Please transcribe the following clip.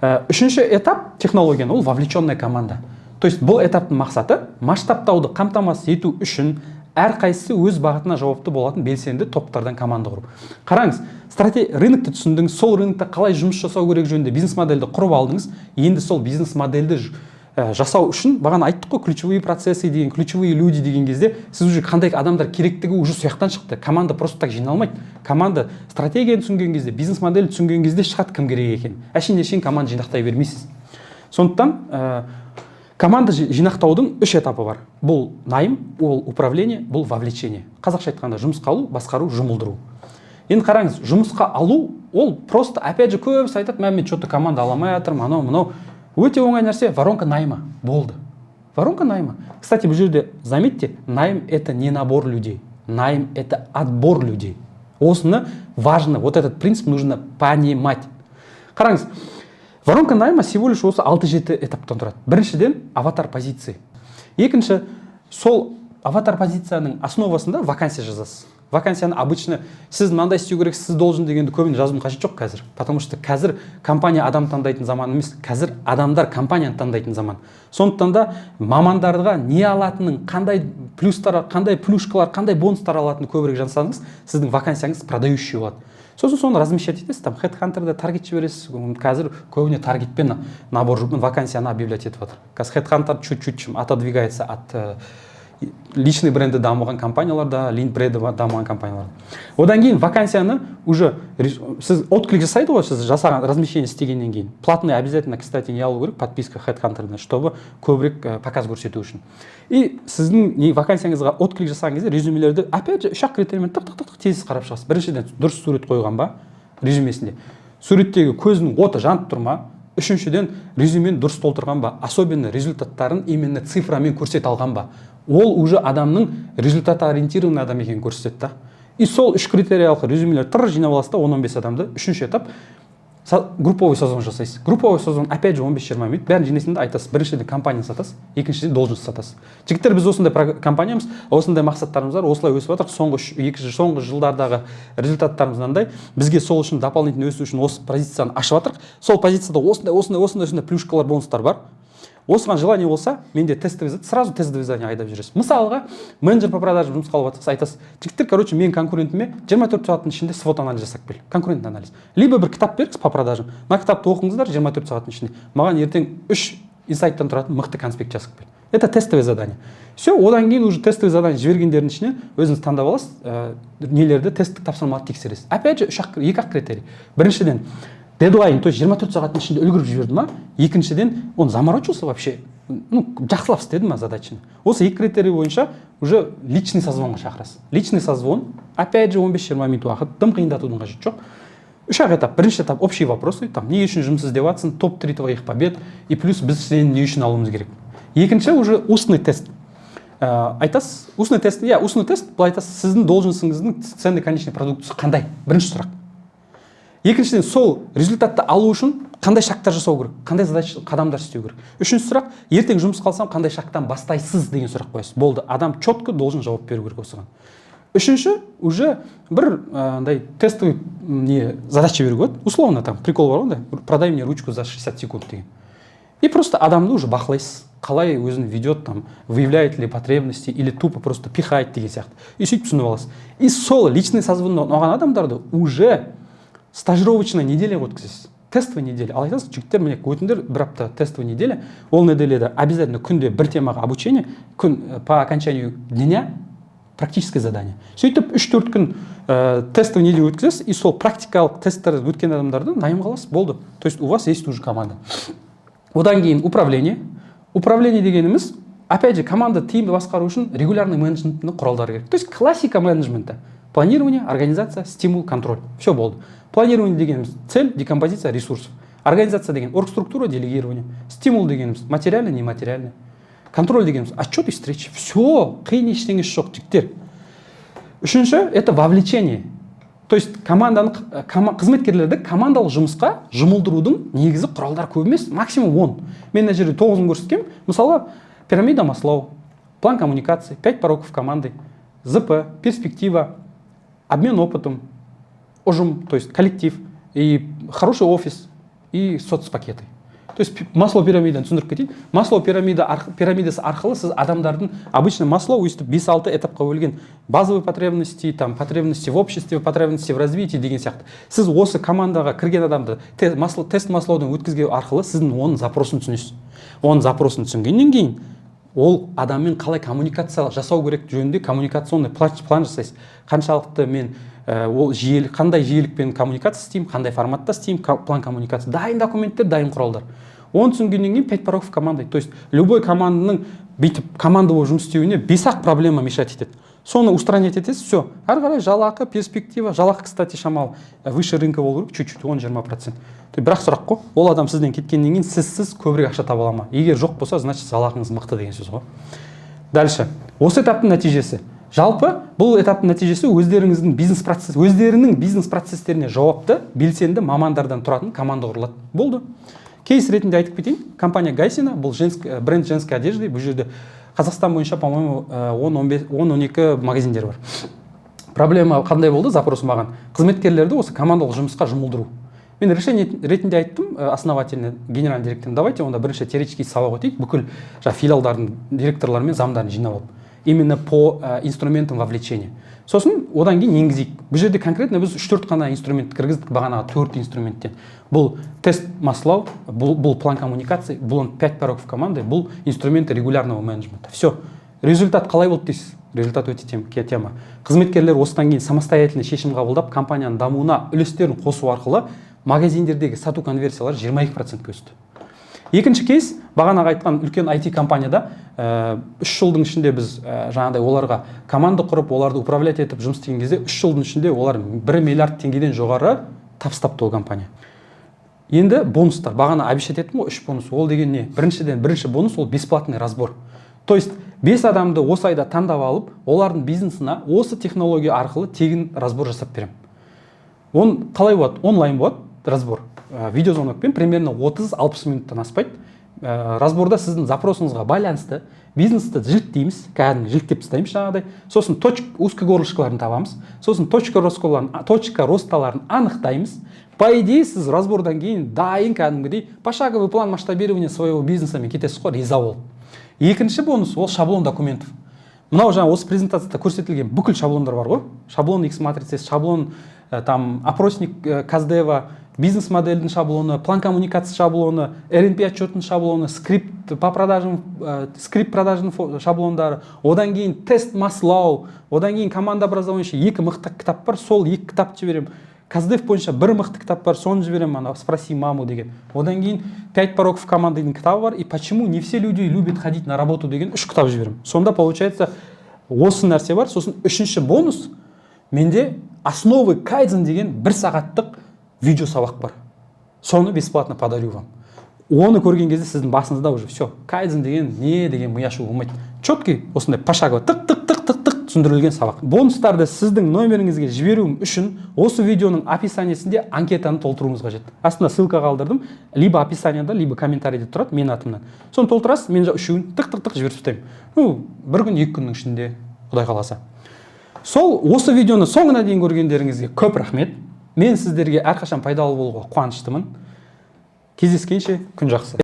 Үшінші этап технологияны ол вовлеченная команда. То есть бұл этаптың мақсаты масштабтауды қамтамасыз ету үшін әрқайсысы өз бағытына жауапты болатын белсенді топтардан команда құру. Қараңыз, рынокты түсіндіңіз, сол рынокта қалай жұмыс жасау керек жөнінде бизнес модельді құрып алдыңыз. Енді сол бизнес модельді жасау үшін бағана айттық қой, ключевые процессы деген, ключевые люди деген кезде сіз уже қандай адамдар керектігі уже сояқтан шықты. Команда просто так жиналмайды. Команда стратегияны түсінген кезде, бизнес модель түсінген кезде шығады кім керек екен. Әшейін команда жинақтай бермейсіз. Сондықтан команда жинақтаудың үш этапы бар. Бұл найм, ол управление, бұл вовлечение. Қазақша айтқанда жұмысқа алу, басқару, жұмылдыру. Енді қараңыз, жұмысқа алу, ол просто, опять же, көбісі айтады, мен что-то команда аламай жатырмын, анау. Өте оңай нәрсе, воронка найма. Болды. Воронка найма. Кстати, бұл жерде заметьте, найм это не набор людей. Найм это отбор людей. Осыны важно, вот этот принцип нужно понимать. Қараңыз, воронка найма всего лишь осы 6-7 этаптан тұрады. Біріншіден аватар позиции. Екінші, сол аватар позицияның основасында вакансия жазасыз. Вакансияны обычно сіз мынандай істеу керек, сіз должен дегенді көбіне жазудың қажеті жоқ қазір. Потому что қазір компания адам таңдайтын заман емес, қазір адамдар компанияны таңдайтын заман. Сондықтан да мамандарға не алатынын, қандай плюстар, қандай плюшкалар, қандай бонустар алатынын көбірек жазсаңыз, сіздің вакансияңыз продающий болады. Сосын соны размещать етесіз, там HeadHunter'да таргет жібересіз. Қазір көбіне таргетпен набор вакансияны объявлять етіп жатыр. Қазір HeadHunter чуть-чуть отодвигается от личный бренді дамыған компанияларда, линк бренді дамыған компанияларда. Одан кейін вакансияны уже сіз отклик жасайды ғой, сіз жасаған размещение істегеннен кейін. Платный обязательно, кстати, не алу керек, подписка HeadHunter'дан, чтобы көбірек показ көрсету үшін. И сіздің вакансияңызға отклик жасаған кезде резюмелерді, опять же, үш-ақ критериймен тық-тық-тық тез қарап шығасыз. Біріншіден дұрыс сурет қойған ба резюмесінде. Суреттегі көзінің оты жанып тұр ма? Үшіншіден резюмені дұрыс толтырған ба? Особенно результаттарын именно цифрамен көрсете алған ба? Ол уже адамның результат ориентированный адам екенін көрсетеді. И сол үш критериялық резюмелер жинап аласыз да 10-15 адамды. Үшінші этап групповой созвон жасайсыз. Групповой созвон опять же 15-20 минут. Бәрін жинайсың да айтасыз. Біріншіден компанияны сатасыз, екіншіден должность сатасыз. Жігіттер, біз осындай компаниямыз, осындай мақсаттарымыз бар, осылай өсіп жатыр. Соңғы жылдардағы результаттарымыз мынандай. Бізге сол үшін дополнительно өсу үшін осы позицияны ашып жатырық. Сол позицияда осындай плюшкалар, бонустар бар. Осыған желание болса, менде сразу тестовый задание айдап жүресіз. Мысалға, менеджер по продажам жұмысқа алып жатсыз, айтасыз, жігіттер, мен конкурентіме 24 сағаттың ішінде свод анализ жасап бер. Конкурентный анализ. Либо бір кітап беріңіз по продажам. Мына кітапты оқыңыздар 24 сағаттың ішінде. Маған ертең 3 инсайттан тұратын мықты конспект жазып бер. Это тестовое задание. Все, одан кейін уже тестовый задание жібергендердің ішінен өзіңіз таңдап аласыз, нелерді тесттік тапсырмаларды тексересіз. Опять же, екі-ақ критерий. Біріншіден, дедлайн, то есть 24 сағаттың ішінде үлгіріп жіберді ма? Екіншіден, он заморочился вообще, жақсылап істеді ма задачаны? Осы екі критерий бойынша уже личный созвонға шақырасыз. Личный созвон, опять же 15-20 минут уақыт, тым қиындатудың қажеті жоқ. Үш-ақ этап. Бірінші этап общие вопросы, там не үшін жұмыс іздеп жатсың, топ-3 твоих побед, и плюс біз сені не үшін алуымыз керек. Екінші уже устный тест. Айтасыз, устный тест, бұл айтасыз, сіздің должностыңыздың ценный конечный продуктысы қандай? Бірінші сұрақ. Екіншіден, сол результатты алу үшін қандай шақтар жасау керек, қандай задача, қадамдар істеу керек. Үшінші сұрақ, ертең жұмыс қалсам қандай шақтан бастайсыз деген сұрақ қоясыз. Болды, адам четко должен жауап беру керек осыған. Үшінші, уже бір тестовый задача беру керек. Условно там прикол бар ондай, продай мне ручку за 60 секунд деген. И просто адамды уже бақылайсыз, қалай өзін ведет, там, выявляет ли потребности или тупо просто пихает деген сияқты. И сөйтіп түсініп аласыз. И сол личный созвоннан алған адамдарды уже стажировочная неделя өткізесіз. Тестовая неделя. Ал айтасыз, жігіттер, міне өтіңдер бір апта тестовая неделя. Ол неделяда обязательно күнде бір темаға обучение, күн по окончанию дня практическое задание. Сөйтіп 3-4 күн тестовая неделя өткізесіз, и сол практикалық тесттер өткен адамдарды найымға аласыз, болды. То есть у вас есть уже команда. Одан кейін управление. Управление дегеніміз, опять же, команда тимді басқару үшін регулярный менеджменттің құралдары керек. То есть классика менеджмента. Планирование, организация, стимул, контроль. Все болды. Планирование дегеніміз цель, декомпозиция ресурсов. Организация деген оргструктура, делегирование. Стимул дегеніміз материальный, нематериальный. Контроль дегеніміз отчет и встречи. Все, қиын ештеңесі жоқ, жігіттер. Үшінші, это вовлечение. То есть қызметкерлерді командалық жұмысқа жұмылдырудың негізі құралдар көп емес, максимум 10. Мен мына жерде 9-ын көрсеткем. Мысалы, пирамида Маслоу, план коммуникации, 5 пороков команды, ЗП, перспектива, обмен опытом, ожим, то есть коллектив, и хороший офис, и соцпакеты. То есть Маслоу пирамиданы түсіндіріп кетейін. Маслоу пирамидасы арқылы сіз адамдардың обычно Маслоу өйстіп 5-6 этапқа бөлген базовые потребности, там потребности в обществе, потребности в развитии деген сияқты. Сіз осы командаға кірген адамды тест Маслоудан өткізген арқылы сіздің оның запросын түсінесіз. Оның запросын түсінгеннен кейін ол адаммен қалай коммуникация жасау керек жөнінде коммуникационный план жасайсыз. Қаншалықты мен ол қандай жиілікпен коммуникация істеймін, қандай форматта істеймін, план коммуникация, дайын документтер, дайын құралдар. Оны түсінгеннен кейін 5 порогов командой. То есть любой команданың бүйтіп команда болып жұмыс істеуіне 5-ақ проблема мешать етеді. Соны устранять етесіз, все. Ары қарай жалақы, перспектива, жалақы, кстати, шамал выше рынка болу керек, чуть-чуть 10-20%. Бірақ сұрақ қой, ол адам сізден кеткеннен кейін сізсіз көбірек ақша таба ала ма? Егер жоқ болса, значит жалақыңыз мықты деген сөз ғой. Дальше. Осы этаптың нәтижесі. Жалпы бұл этаптың нәтижесі өздерінің бизнес процестеріне жауапты, белсенді мамандардан тұратын команда құрылады. Болды. Кейс ретінде айтып кетейін. Компания Гайсина, бұл бренд женской одежды, бұл жерде Қазақстан бойынша, по-моему, 10-12 магазиндер бар. Проблема қандай болды? Запрос маған. Қызметкерлерді осы командалық жұмысқа жұмылдыру. Мен решение ретінде айттым основательный генеральный директорым, давайте онда бірінші теоретический сабақ өтейік, бүкіл филиалдардың директорлары мен замдарын жинап алып. Именно по инструментам вовлечения. Сосын одан кейін енгізейік. Бұл жерде конкретно біз 3-4 қана инструмент кіргіздік, бағанағы 4 инструменттен. Бұл тест Маслоу, бұл план коммуникации, бұл 5 порогов команды, бұл инструменты регулярного менеджмента. Все. Результат қалай болды дейсіз? Результат өте тема. Қызметкерлер осыдан кейін самостоятельный шешім қабылдап, компанияның дамуына үлестерін қосу арқылы магазиндердегі сату конверсиялары 22%-ке өсті. Екінші кейс, бағанағы айтқан үлкен IT компанияда 3 жылдың ішінде біз жаңағыдай оларға команда құрып, оларды управлять етіп жұмыс істеген кезде 3 жылдың ішінде олар 1 миллиард теңгеден жоғары табыс тапты ол компания. Енді бонустар, бағана обещать еттім ғой, 3 бонус. Ол деген не? Бірінші бонус ол бесплатный разбор. То есть 5 адамды осы айда таңдап алып, олардың бизнесына осы технология арқылы тегін разбор жасап беремін. Он қалай болады? Онлайн болады разбор. Видеозвонокпен примерно 30-60 минуттан аспайды. Разборда сіздің запросыңызға байланысты бизнесті жіліктейміз, кәдімгі жіліктеп тастаймыз жаңағыдай. Сосын узкий горлышкаларын табамыз. Сосын точка росталарын анықтаймыз. По идее, сіз разбордан кейін дайын кәдімгідей пошаговый план масштабирования своего бизнесамен кетесіз ғой, риза болып. Екінші бонус ол шаблон документов. Мынау жаңа осы презентацияда көрсетілген бүкіл шаблондар бар ғой. Шаблон X матрицасы, шаблон там опросник Каздева, бизнес модельдің шаблоны, план коммуникации шаблоны, RNP отчетының шаблоны, скрипт продажның шаблондары, одан кейін тест Маслоу, одан кейін команда образования 2 мықты кітап бар, сол 2 кітап жіберем. Каздев бойынша 1 мықты кітап бар, соны жіберем, ана спроси маму деген. Одан кейін 5 порогов команды деген кітабы бар, и почему не все люди любят ходить на работу деген 3 кітап жіберем. Сонда получается осы нәрсе бар. Сосын үшінші бонус менде основы кайдзен деген 1 сағаттық видео сабақ бар. Соны бесплатно подарю вам. Оны көрген кезде сіздің басыңызда уже все. Кайдзен деген не деген мия ашу болмайды. Четкий, осындай пошагово тық түсіндірілген сабақ. Бонустарды сіздің номеріңізге жіберуім үшін осы видеоның описаниесінде анкетаны толтыруыңыз қажет. Астына ссылка қалдырдым. Либо описанияда, либо комментарийде тұрады менің атымнан. Соны толтырасыз, мен үшеуін тық жіберіп тастаймын. Бір күн, 2 күннің ішінде, Құдай қаласа. Сол осы видеоны соңына дейін көргендеріңізге көп рахмет. Мен сіздерге әрқашан пайдалы болуға қуаныштымын. Кездескенше күн жақсы.